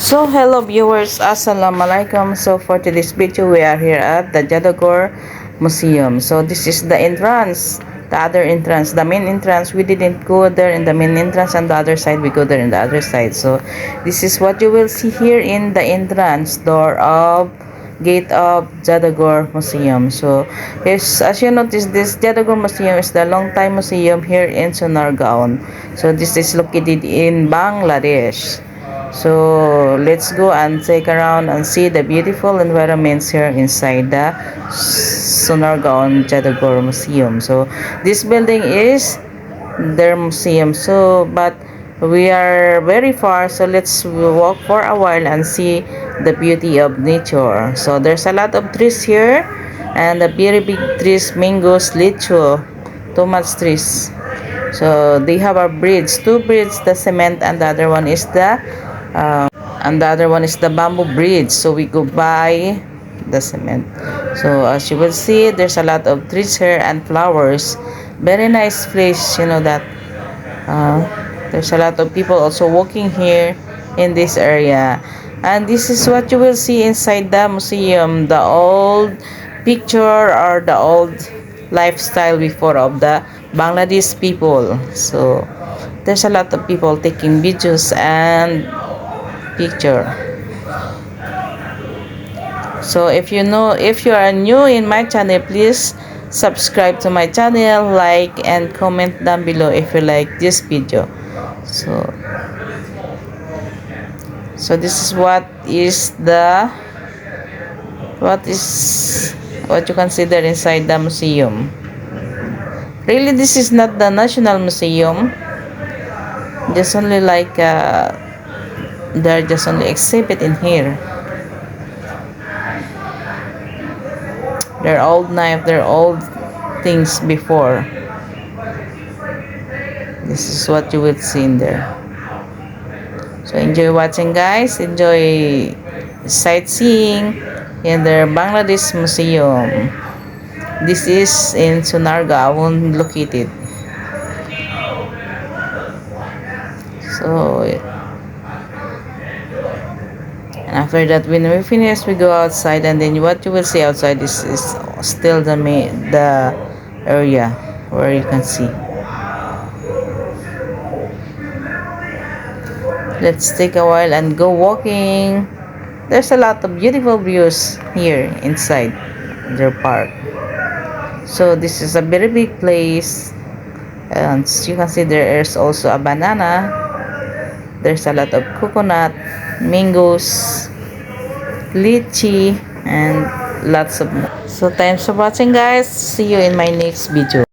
So hello viewers, assalamualaikum. So for today's video we are here at the Jadagor Museum. So this is the entrance, the other entrance, the main entrance. We didn't go there in the main entrance, and the other side we go there in the other side. So this is what you will see here in the entrance door of gate of Jadagor Museum. So yes, as you notice, this Jadagor Museum is the long time museum here in Sonargaon. So this is located in Bangladesh. So let's go and take around and see the beautiful environments here inside the Sonargaon Jadagor Museum. So this building is their museum. So but we are very far, so let's walk for a while and see the beauty of nature. So there's a lot of trees here, and the very big trees, mangoes, licho, too much trees. So they have a bridge, two bridges, the cement, and the other one is the bamboo bridge. So we go by the cement. So as you will see, there's a lot of trees here and flowers. Very nice place, you know that. There's a lot of people also walking here in this area. And this is what you will see inside the museum, the old picture or the old lifestyle before of the Bangladesh people. So there's a lot of people taking videos and picture. So if you are new in my channel, please subscribe to my channel, like and comment down below if you like this video. So this is what you consider inside the museum. Really, this is not the National Museum. Just only like they're just only exhibit in here. They're old knife, they're old things before. This is what you will see in there. So enjoy watching, guys. Enjoy sightseeing in the Bangladesh Museum. This is in Sonargaon located. So and after that, when we finish, we go outside, and then what you will see outside is still the area where you can see. Let's take a while and go walking. There's a lot of beautiful views here inside their park. So this is a very big place, and you can see there is also a banana. There's a lot of coconut, mangoes, lychee, and lots of more. So thanks for watching, guys. See you in my next video.